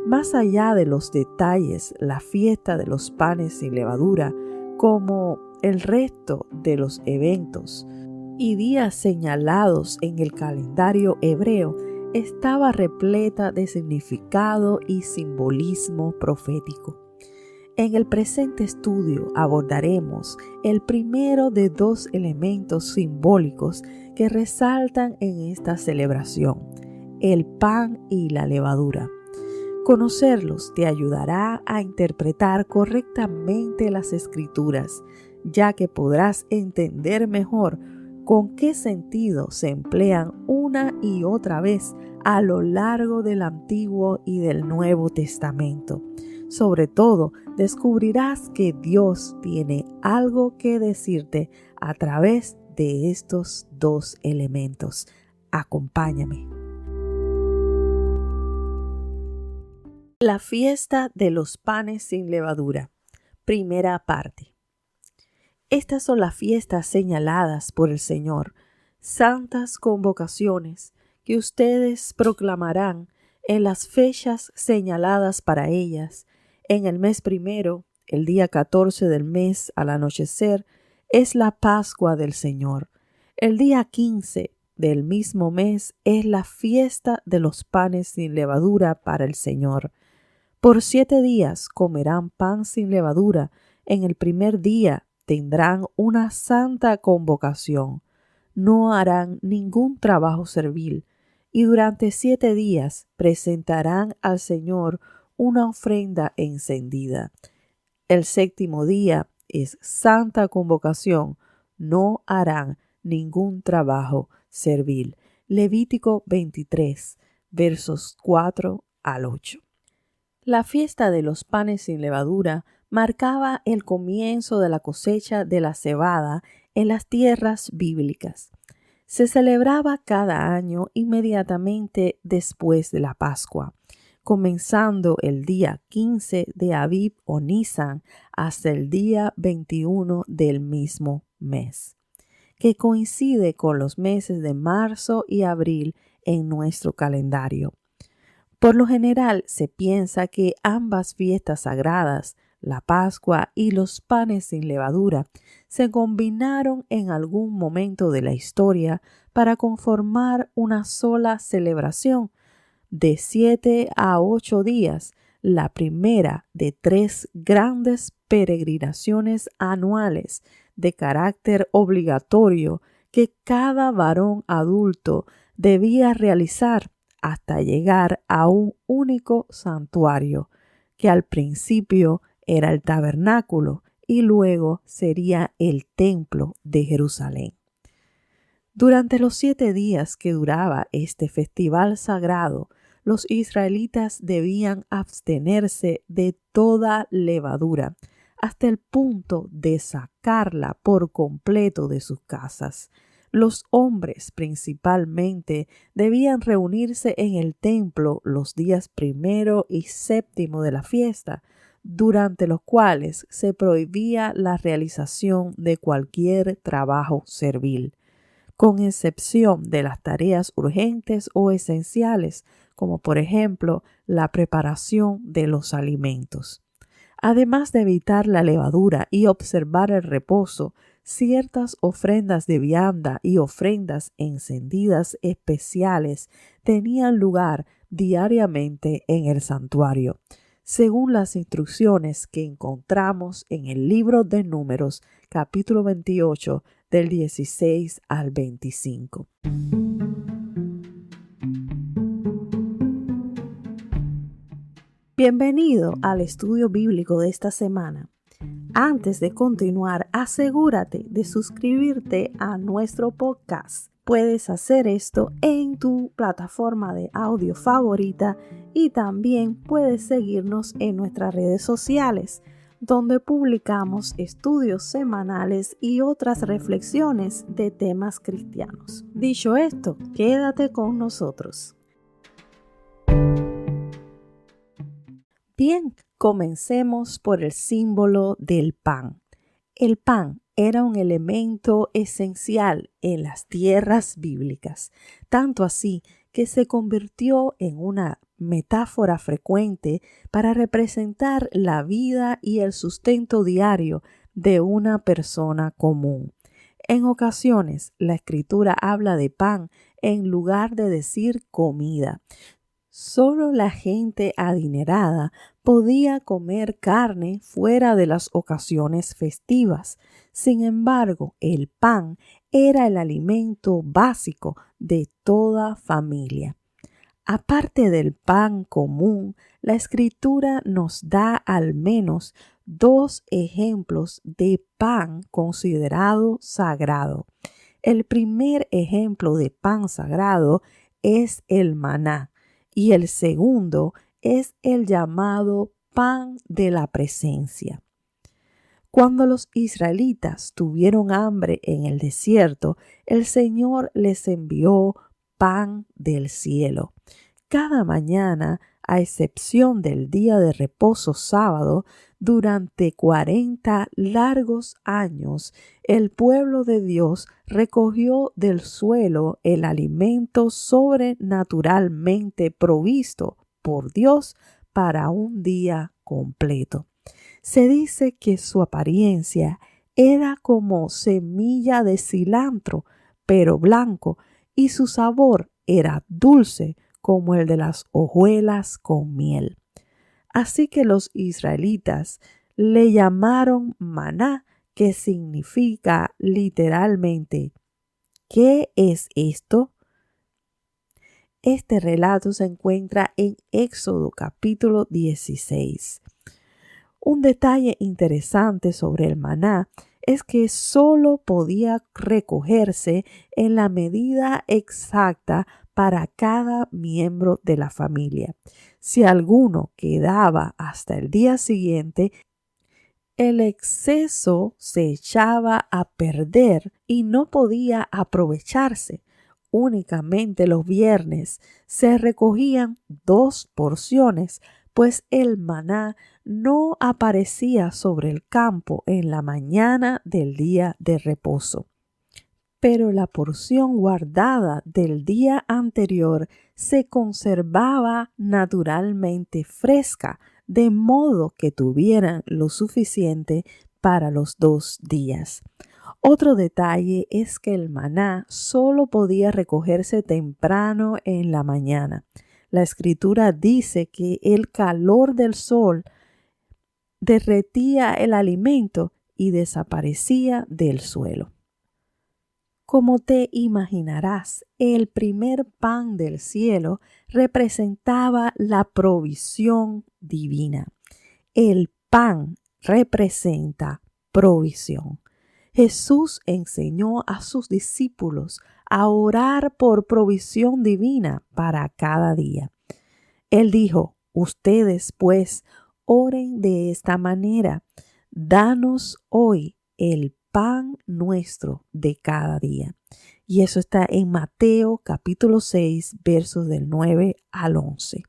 Más allá de los detalles, la fiesta de los panes sin levadura, como el resto de los eventos y días señalados en el calendario hebreo, estaba repleta de significado y simbolismo profético. En el presente estudio abordaremos el primero de dos elementos simbólicos que resaltan en esta celebración, el pan y la levadura. Conocerlos te ayudará a interpretar correctamente las Escrituras, ya que podrás entender mejor con qué sentido se emplean una y otra vez a lo largo del Antiguo y del Nuevo Testamento. Sobre todo, descubrirás que Dios tiene algo que decirte a través de estos dos elementos. Acompáñame. La fiesta de los panes sin levadura. Primera parte. Estas son las fiestas señaladas por el Señor, santas convocaciones que ustedes proclamarán en las fechas señaladas para ellas. En el mes primero, el día 14 del mes al anochecer, es la Pascua del Señor. El día 15 del mismo mes es la fiesta de los panes sin levadura para el Señor. Por 7 días comerán pan sin levadura. En el primer día tendrán una santa convocación. No harán ningún trabajo servil. Y durante 7 días presentarán al Señor una ofrenda encendida. El séptimo día es santa convocación. No harán ningún trabajo servil. Levítico 23, versos 4 al 8. La fiesta de los panes sin levadura marcaba el comienzo de la cosecha de la cebada en las tierras bíblicas. Se celebraba cada año inmediatamente después de la Pascua, comenzando el día 15 de Abib o Nisan hasta el día 21 del mismo mes, que coincide con los meses de marzo y abril en nuestro calendario. Por lo general se piensa que ambas fiestas sagradas, la Pascua y los panes sin levadura, se combinaron en algún momento de la historia para conformar una sola celebración de 7 a 8 días, la primera de 3 grandes peregrinaciones anuales de carácter obligatorio que cada varón adulto debía realizar hasta llegar a un único santuario, que al principio era el tabernáculo y luego sería el templo de Jerusalén. Durante los 7 días que duraba este festival sagrado, los israelitas debían abstenerse de toda levadura, hasta el punto de sacarla por completo de sus casas. Los hombres principalmente debían reunirse en el templo los días 1 y 7 de la fiesta, durante los cuales se prohibía la realización de cualquier trabajo servil, con excepción de las tareas urgentes o esenciales, como por ejemplo la preparación de los alimentos. Además de evitar la levadura y observar el reposo, ciertas ofrendas de vianda y ofrendas encendidas especiales tenían lugar diariamente en el santuario, según las instrucciones que encontramos en el libro de Números, capítulo 28, del 16 al 25. Bienvenido al estudio bíblico de esta semana. Antes de continuar, asegúrate de suscribirte a nuestro podcast. Puedes hacer esto en tu plataforma de audio favorita y también puedes seguirnos en nuestras redes sociales, donde publicamos estudios semanales y otras reflexiones de temas cristianos. Dicho esto, quédate con nosotros. Bien, comencemos por el símbolo del pan. El pan era un elemento esencial en las tierras bíblicas, tanto así que se convirtió en una metáfora frecuente para representar la vida y el sustento diario de una persona común. En ocasiones, la escritura habla de pan en lugar de decir comida. Solo la gente adinerada podía comer carne fuera de las ocasiones festivas. Sin embargo, el pan era el alimento básico de toda familia. Aparte del pan común, la escritura nos da al menos 2 ejemplos de pan considerado sagrado. El primer ejemplo de pan sagrado es el maná y el segundo es el llamado pan de la presencia. Cuando los israelitas tuvieron hambre en el desierto, el Señor les envió pan del cielo. Cada mañana, a excepción del día de reposo sábado, durante 40 largos años, el pueblo de Dios recogió del suelo el alimento sobrenaturalmente provisto por Dios para un día completo. Se dice que su apariencia era como semilla de cilantro, pero blanco, y su sabor era dulce como el de las hojuelas con miel. Así que los israelitas le llamaron maná, que significa literalmente ¿qué es esto? Este relato se encuentra en Éxodo capítulo 16. Un detalle interesante sobre el maná es que solo podía recogerse en la medida exacta para cada miembro de la familia. Si alguno quedaba hasta el día siguiente, el exceso se echaba a perder y no podía aprovecharse. Únicamente los viernes se recogían 2 porciones, pues el maná no aparecía sobre el campo en la mañana del día de reposo. Pero la porción guardada del día anterior se conservaba naturalmente fresca, de modo que tuvieran lo suficiente para los 2 días. Otro detalle es que el maná solo podía recogerse temprano en la mañana. La escritura dice que el calor del sol derretía el alimento y desaparecía del suelo. Como te imaginarás, el primer pan del cielo representaba la provisión divina. El pan representa provisión. Jesús enseñó a sus discípulos a orar por provisión divina para cada día. Él dijo, ustedes pues oren de esta manera, danos hoy el pan nuestro de cada día. Y eso está en Mateo capítulo 6, versos del 9 al 11.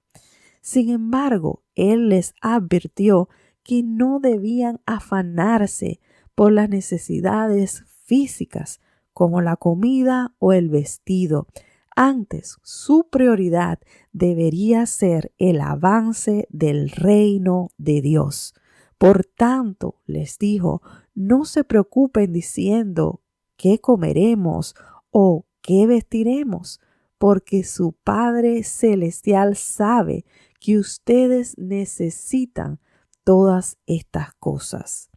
Sin embargo, Él les advirtió que no debían afanarse por las necesidades físicas como la comida o el vestido. Antes, su prioridad debería ser el avance del reino de Dios. Por tanto, les dijo, no se preocupen diciendo ¿qué comeremos o qué vestiremos? Porque su Padre Celestial sabe que ustedes necesitan todas estas cosas.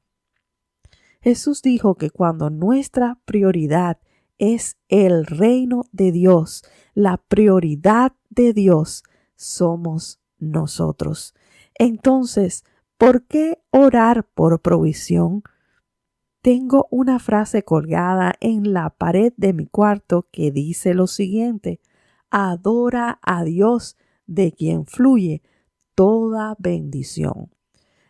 Jesús dijo que cuando nuestra prioridad es el reino de Dios, la prioridad de Dios somos nosotros. Entonces, ¿por qué orar por provisión? Tengo una frase colgada en la pared de mi cuarto que dice lo siguiente: adora a Dios, de quien fluye toda bendición.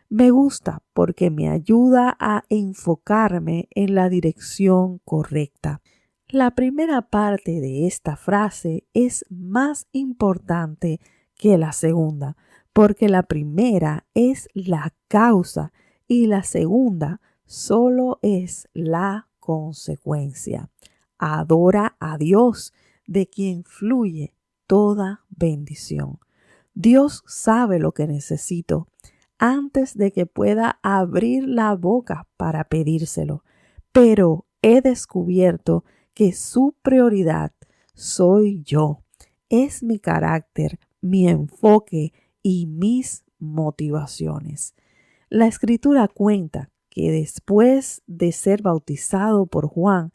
Me gusta porque me ayuda a enfocarme en la dirección correcta. La primera parte de esta frase es más importante que la segunda, porque la primera es la causa y la segunda solo es la consecuencia. Adora a Dios, de quien fluye toda bendición. Dios sabe lo que necesito antes de que pueda abrir la boca para pedírselo, pero he descubierto que su prioridad soy yo. Es mi carácter, mi enfoque y mis motivaciones. La Escritura cuenta que después de ser bautizado por Juan,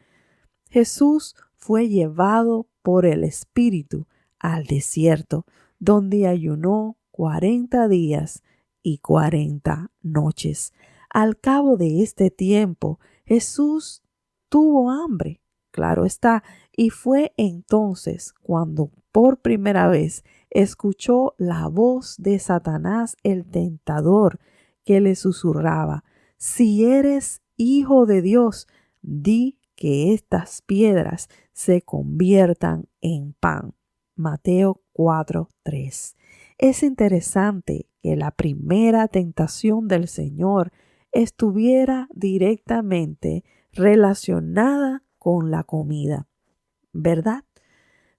Jesús fue llevado por el Espíritu al desierto, donde ayunó 40 días y 40 noches. Al cabo de este tiempo, Jesús tuvo hambre, claro está, y fue entonces cuando por primera vez escuchó la voz de Satanás el tentador que le susurraba: si eres hijo de Dios, di que estas piedras se conviertan en pan. Mateo 4:3. Es interesante que la primera tentación del Señor estuviera directamente relacionada con la comida, ¿verdad?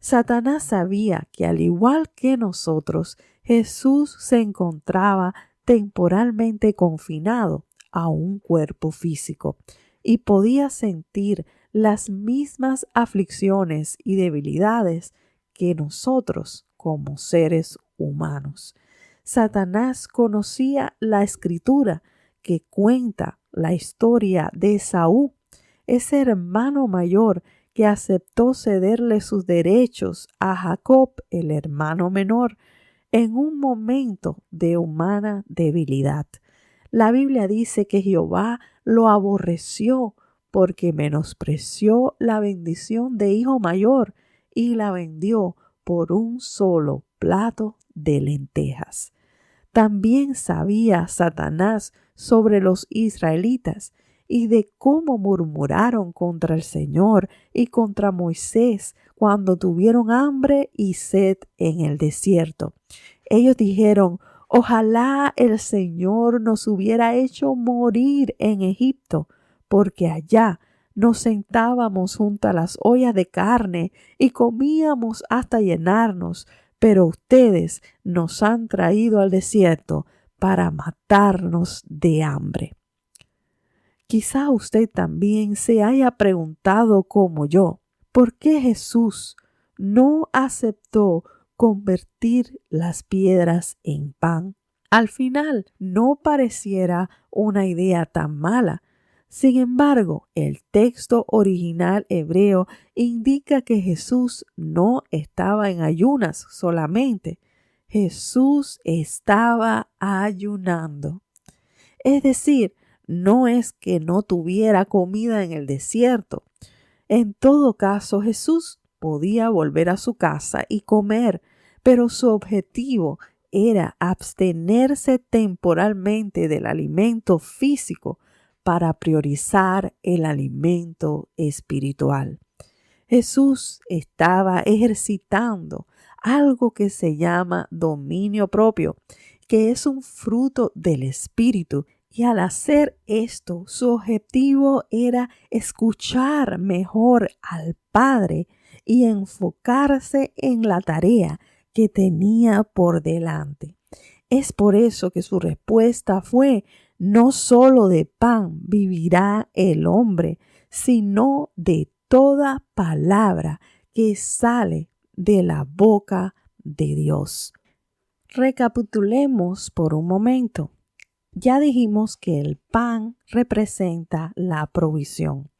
Satanás sabía que al igual que nosotros, Jesús se encontraba temporalmente confinado a un cuerpo físico y podía sentir las mismas aflicciones y debilidades que nosotros como seres humanos. Satanás conocía la Escritura que cuenta la historia de Esaú, ese hermano mayor que aceptó cederle sus derechos a Jacob, el hermano menor, en un momento de humana debilidad. La Biblia dice que Jehová lo aborreció porque menospreció la bendición de hijo mayor y la vendió por un solo plato de lentejas. También sabía Satanás sobre los israelitas y de cómo murmuraron contra el Señor y contra Moisés cuando tuvieron hambre y sed en el desierto. Ellos dijeron: ojalá el Señor nos hubiera hecho morir en Egipto, porque allá nos sentábamos junto a las ollas de carne y comíamos hasta llenarnos, pero ustedes nos han traído al desierto para matarnos de hambre. Quizá usted también se haya preguntado como yo, ¿por qué Jesús no aceptó convertir las piedras en pan? Al final no pareciera una idea tan mala. Sin embargo, el texto original hebreo indica que Jesús no estaba en ayunas solamente. Jesús estaba ayunando. Es decir, no es que no tuviera comida en el desierto. En todo caso, Jesús podía volver a su casa y comer, pero su objetivo era abstenerse temporalmente del alimento físico para priorizar el alimento espiritual. Jesús estaba ejercitando algo que se llama dominio propio, que es un fruto del Espíritu. Y al hacer esto, su objetivo era escuchar mejor al Padre y enfocarse en la tarea que tenía por delante. Es por eso que su respuesta fue: no solo de pan vivirá el hombre, sino de toda palabra que sale de la boca de Dios. Recapitulemos por un momento. Ya dijimos que el pan representa la provisión.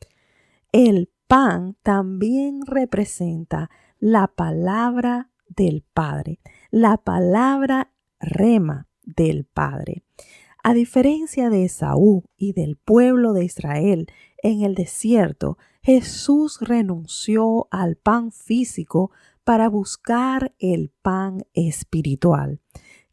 El pan también representa la palabra del Padre, la palabra rema del Padre. A diferencia de Esaú y del pueblo de Israel en el desierto, Jesús renunció al pan físico para buscar el pan espiritual,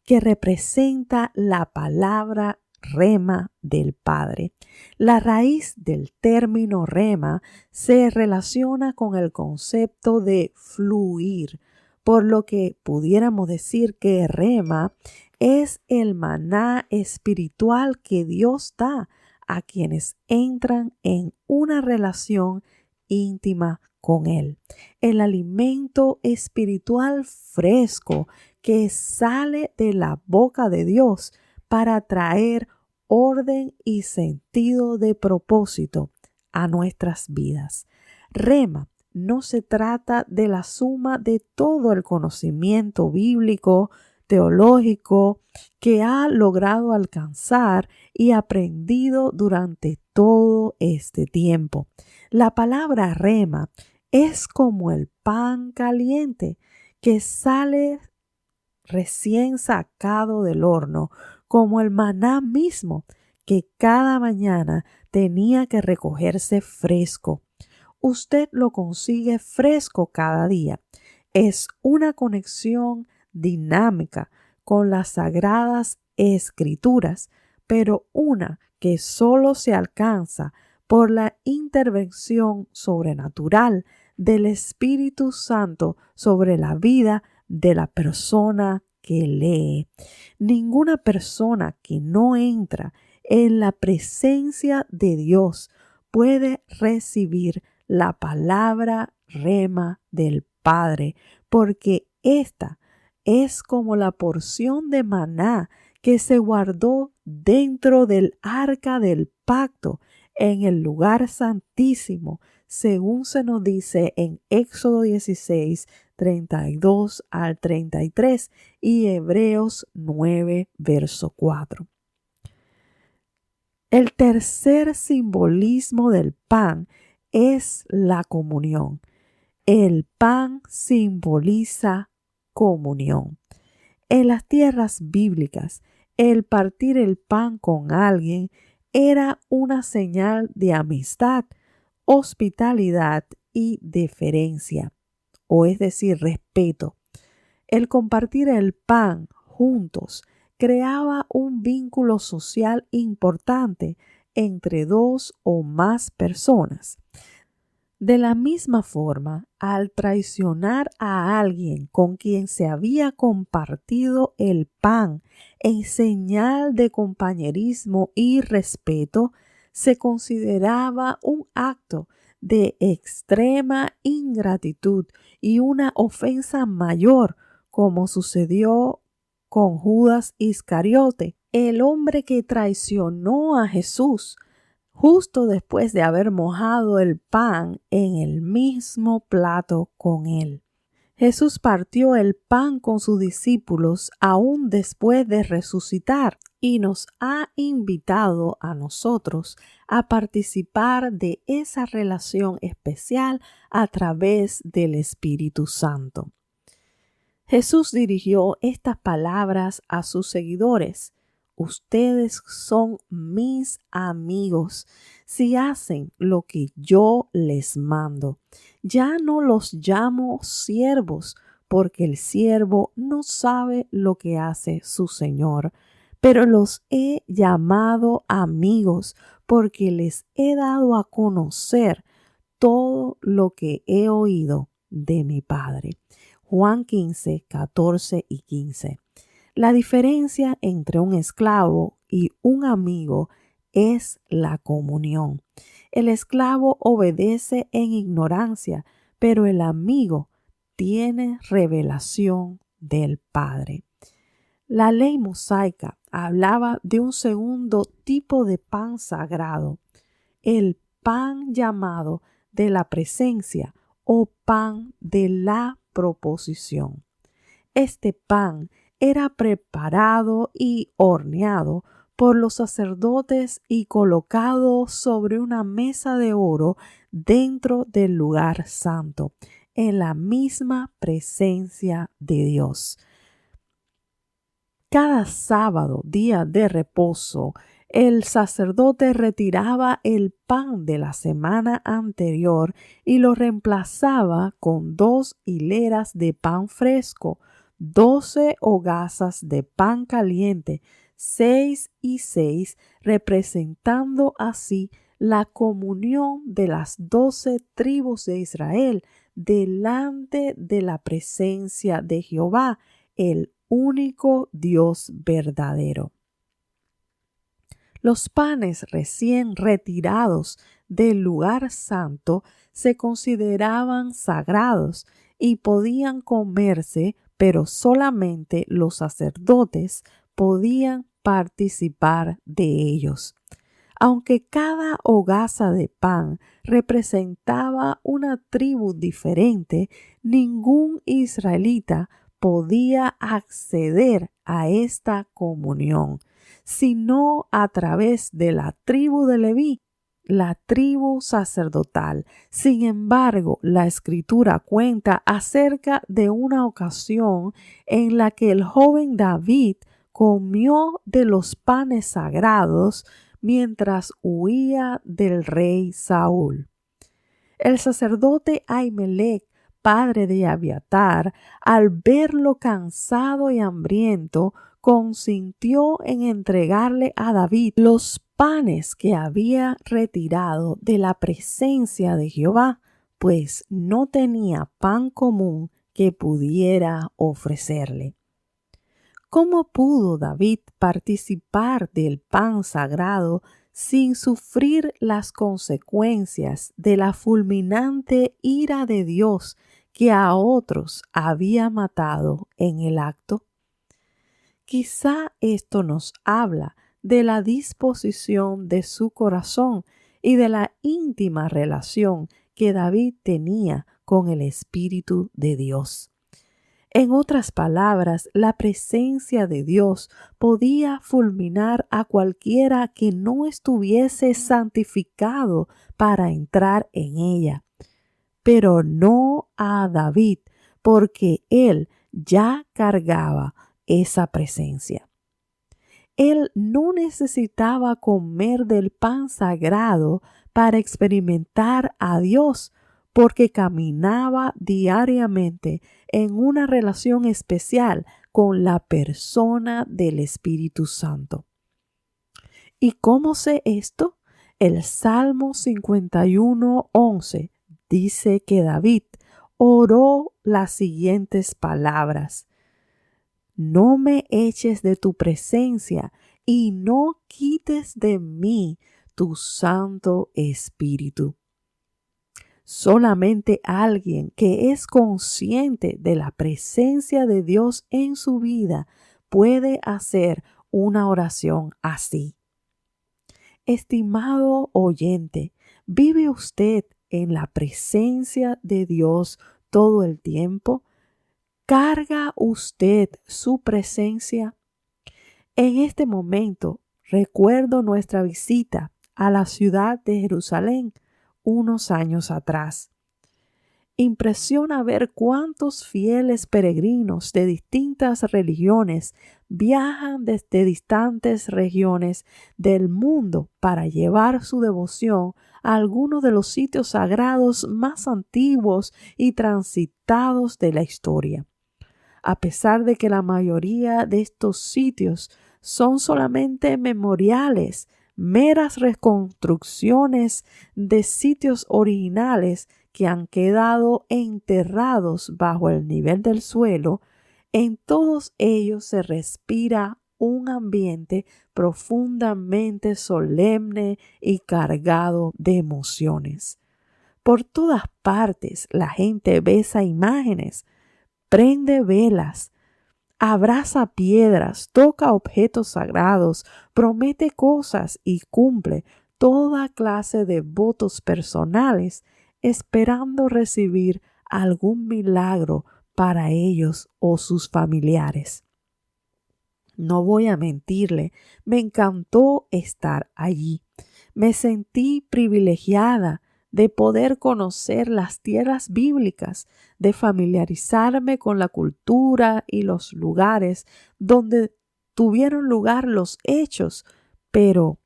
que representa la palabra rema del Padre. La raíz del término rema se relaciona con el concepto de fluir, por lo que pudiéramos decir que rema es el maná espiritual que Dios da a quienes entran en una relación íntima con Él. El alimento espiritual fresco que sale de la boca de Dios para traer orden y sentido de propósito a nuestras vidas. Rema no se trata de la suma de todo el conocimiento bíblico, teológico que ha logrado alcanzar y aprendido durante todo este tiempo. La palabra rema es como el pan caliente que sale recién sacado del horno, como el maná mismo que cada mañana tenía que recogerse fresco. Usted lo consigue fresco cada día. Es una conexión dinámica con las sagradas escrituras, pero una que solo se alcanza por la intervención sobrenatural del Espíritu Santo sobre la vida de la persona que lee. Ninguna persona que no entra en la presencia de Dios puede recibir la palabra rema del Padre, porque esta es como la porción de maná que se guardó dentro del arca del pacto en el lugar santísimo, según se nos dice en Éxodo 16, 32 al 33 y Hebreos 9, verso 4. El tercer simbolismo del pan es la comunión. El pan simboliza comunión. En las tierras bíblicas, el partir el pan con alguien era una señal de amistad, hospitalidad y deferencia, o es decir, respeto. El compartir el pan juntos creaba un vínculo social importante entre dos o más personas. De la misma forma, al traicionar a alguien con quien se había compartido el pan en señal de compañerismo y respeto, se consideraba un acto de extrema ingratitud y una ofensa mayor, como sucedió con Judas Iscariote, el hombre que traicionó a Jesús justo después de haber mojado el pan en el mismo plato con él. Jesús partió el pan con sus discípulos aún después de resucitar y nos ha invitado a nosotros a participar de esa relación especial a través del Espíritu Santo. Jesús dirigió estas palabras a sus seguidores: ustedes son mis amigos si hacen lo que yo les mando. Ya no los llamo siervos, porque el siervo no sabe lo que hace su señor, pero los he llamado amigos, porque les he dado a conocer todo lo que he oído de mi Padre. Juan 15, 14 y 15. La diferencia entre un esclavo y un amigo es la comunión. El esclavo obedece en ignorancia, pero el amigo tiene revelación del Padre. La ley mosaica hablaba de un segundo tipo de pan sagrado, el pan llamado de la presencia o pan de la proposición. Este pan era preparado y horneado por los sacerdotes y colocado sobre una mesa de oro dentro del lugar santo, en la misma presencia de Dios. Cada sábado, día de reposo, el sacerdote retiraba el pan de la semana anterior y lo reemplazaba con 2 hileras de pan fresco, 12 hogazas de pan caliente, 6 y 6, representando así la comunión de las 12 tribus de Israel delante de la presencia de Jehová, el único Dios verdadero. Los panes recién retirados del lugar santo se consideraban sagrados y podían comerse, pero solamente los sacerdotes podían participar de ellos. Aunque cada hogaza de pan representaba una tribu diferente, ningún israelita podía acceder a esta comunión, sino a través de la tribu de Leví, la tribu sacerdotal. Sin embargo, la escritura cuenta acerca de una ocasión en la que el joven David comió de los panes sagrados mientras huía del rey Saúl. El sacerdote Ahimelech, padre de Abiatar, al verlo cansado y hambriento, consintió en entregarle a David los panes que había retirado de la presencia de Jehová, pues no tenía pan común que pudiera ofrecerle. ¿Cómo pudo David participar del pan sagrado sin sufrir las consecuencias de la fulminante ira de Dios que a otros había matado en el acto? Quizá esto nos habla de la disposición de su corazón y de la íntima relación que David tenía con el Espíritu de Dios. En otras palabras, la presencia de Dios podía fulminar a cualquiera que no estuviese santificado para entrar en ella, pero no a David, porque él ya cargaba esa presencia. Él no necesitaba comer del pan sagrado para experimentar a Dios, porque caminaba diariamente en una relación especial con la persona del Espíritu Santo. ¿Y cómo sé esto? El Salmo 51:11 dice que David oró las siguientes palabras: no me eches de tu presencia y no quites de mí tu Santo Espíritu. Solamente alguien que es consciente de la presencia de Dios en su vida puede hacer una oración así. Estimado oyente, ¿vive usted en la presencia de Dios todo el tiempo? ¿Carga usted su presencia? En este momento recuerdo nuestra visita a la ciudad de Jerusalén unos años atrás. Impresiona ver cuántos fieles peregrinos de distintas religiones viajan desde distantes regiones del mundo para llevar su devoción a algunos de los sitios sagrados más antiguos y transitados de la historia. A pesar de que la mayoría de estos sitios son solamente memoriales, meras reconstrucciones de sitios originales que han quedado enterrados bajo el nivel del suelo, en todos ellos se respira un ambiente profundamente solemne y cargado de emociones. Por todas partes la gente besa imágenes, prende velas, abraza piedras, toca objetos sagrados, promete cosas y cumple toda clase de votos personales, esperando recibir algún milagro para ellos o sus familiares. No voy a mentirle, me encantó estar allí. Me sentí privilegiada de poder conocer las tierras bíblicas, de familiarizarme con la cultura y los lugares donde tuvieron lugar los hechos, pero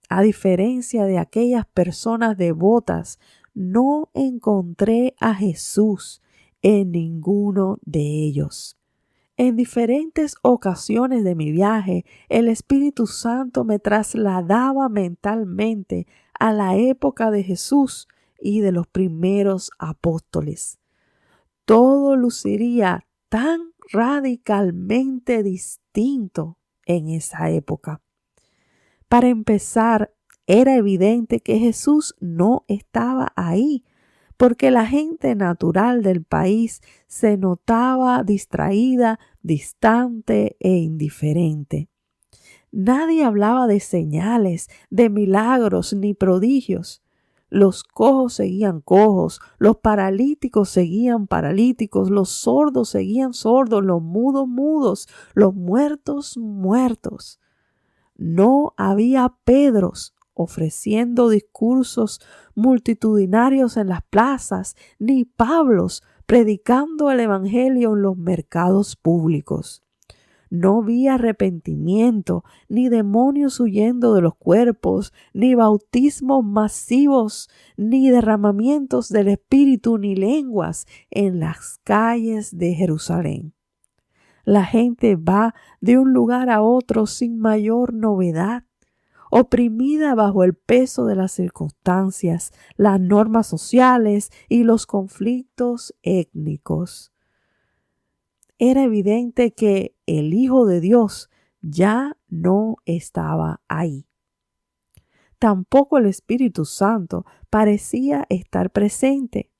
a diferencia de aquellas personas devotas, no encontré a Jesús en ninguno de ellos. En diferentes ocasiones de mi viaje, el Espíritu Santo me trasladaba mentalmente a la época de Jesús y de los primeros apóstoles. Todo luciría tan radicalmente distinto en esa época. Para empezar, era evidente que Jesús no estaba ahí, porque la gente natural del país se notaba distraída, distante e indiferente. Nadie hablaba de señales, de milagros ni prodigios. Los cojos seguían cojos, los paralíticos seguían paralíticos, los sordos seguían sordos, los mudos mudos, los muertos muertos. No había Pedros ofreciendo discursos multitudinarios en las plazas, ni Pablos predicando el evangelio en los mercados públicos. No vi arrepentimiento, ni demonios huyendo de los cuerpos, ni bautismos masivos, ni derramamientos del Espíritu, ni lenguas en las calles de Jerusalén. La gente va de un lugar a otro sin mayor novedad, oprimida bajo el peso de las circunstancias, las normas sociales y los conflictos étnicos. Era evidente que el Hijo de Dios ya no estaba ahí. Tampoco el Espíritu Santo parecía estar presente,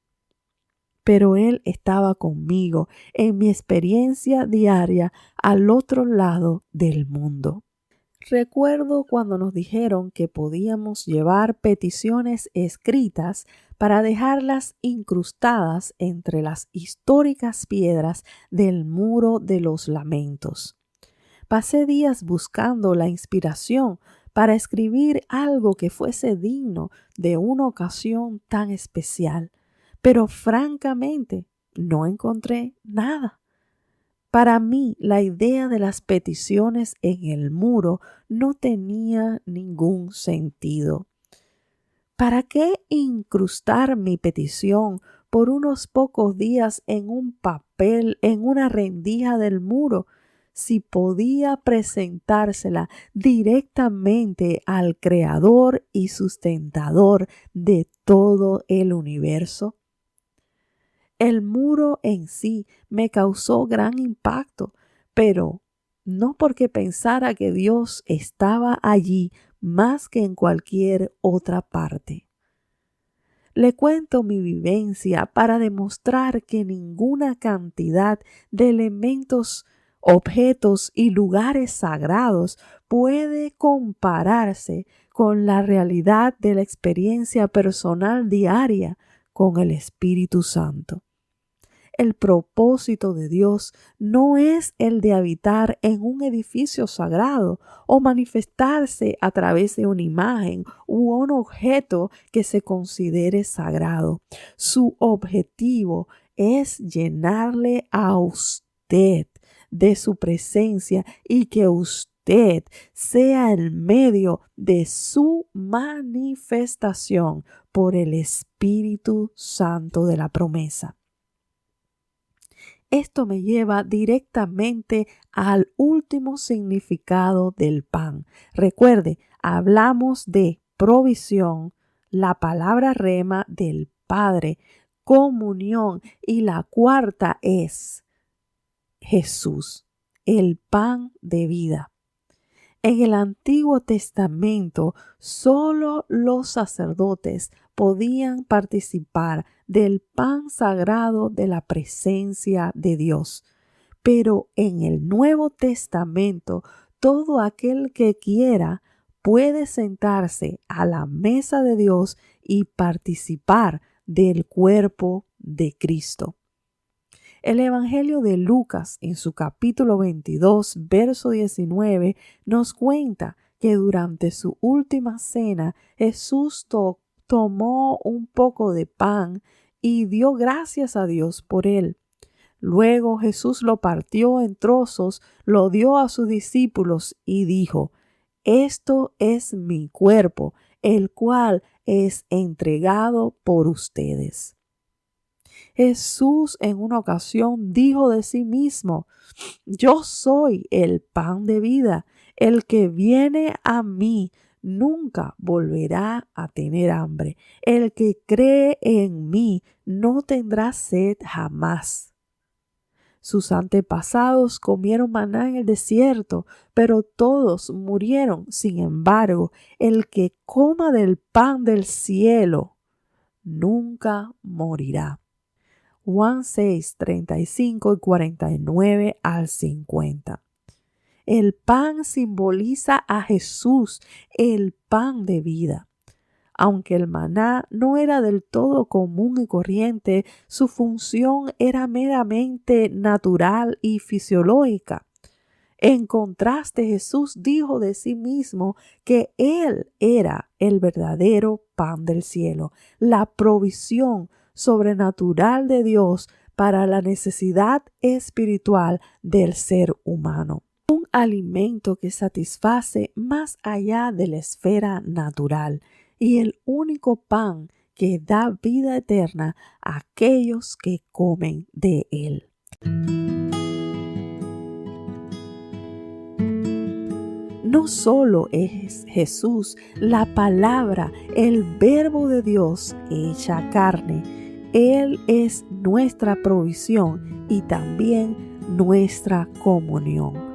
pero Él estaba conmigo en mi experiencia diaria al otro lado del mundo. Recuerdo cuando nos dijeron que podíamos llevar peticiones escritas para dejarlas incrustadas entre las históricas piedras del Muro de los Lamentos. Pasé días buscando la inspiración para escribir algo que fuese digno de una ocasión tan especial, pero francamente no encontré nada. Para mí, la idea de las peticiones en el muro no tenía ningún sentido. ¿Para qué incrustar mi petición por unos pocos días en un papel, en una rendija del muro, si podía presentársela directamente al Creador y sustentador de todo el universo? El muro en sí me causó gran impacto, pero no porque pensara que Dios estaba allí más que en cualquier otra parte. Le cuento mi vivencia para demostrar que ninguna cantidad de elementos, objetos y lugares sagrados puede compararse con la realidad de la experiencia personal diaria con el Espíritu Santo. El propósito de Dios no es el de habitar en un edificio sagrado o manifestarse a través de una imagen u un objeto que se considere sagrado. Su objetivo es llenarle a usted de su presencia y que usted sea el medio de su manifestación por el Espíritu Santo de la promesa. Esto me lleva directamente al último significado del pan. Recuerde, hablamos de provisión, la palabra rema del Padre, comunión y la cuarta es Jesús, el pan de vida. En el Antiguo Testamento, solo los sacerdotes podían participar del pan sagrado de la presencia de Dios. Pero en el Nuevo Testamento, todo aquel que quiera puede sentarse a la mesa de Dios y participar del cuerpo de Cristo. El Evangelio de Lucas, en su capítulo 22, verso 19, nos cuenta que durante su última cena Jesús tomó un poco de pan y dio gracias a Dios por él. Luego Jesús lo partió en trozos, lo dio a sus discípulos y dijo: «Esto es mi cuerpo, el cual es entregado por ustedes». Jesús en una ocasión dijo de sí mismo: «Yo soy el pan de vida. El que viene a mí nunca volverá a tener hambre. El que cree en mí no tendrá sed jamás». Sus antepasados comieron maná en el desierto, pero todos murieron. Sin embargo, el que coma del pan del cielo nunca morirá. Juan 6, 35 y 49 al 50. El pan simboliza a Jesús, el pan de vida. Aunque el maná no era del todo común y corriente, su función era meramente natural y fisiológica. En contraste, Jesús dijo de sí mismo que Él era el verdadero pan del cielo, la provisión sobrenatural de Dios para la necesidad espiritual del ser humano. Un alimento que satisface más allá de la esfera natural y el único pan que da vida eterna a aquellos que comen de él. No solo es Jesús la palabra, el verbo de Dios hecha carne. Él es nuestra provisión y también nuestra comunión.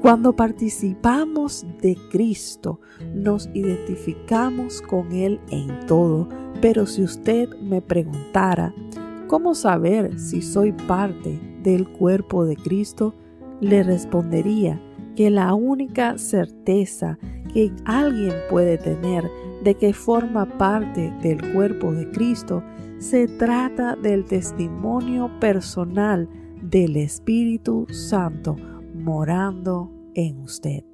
Cuando participamos de Cristo, nos identificamos con Él en todo. Pero si usted me preguntara, ¿cómo saber si soy parte del cuerpo de Cristo? Le respondería que la única certeza que alguien puede tener de que forma parte del cuerpo de Cristo se trata del testimonio personal del Espíritu Santo morando en usted.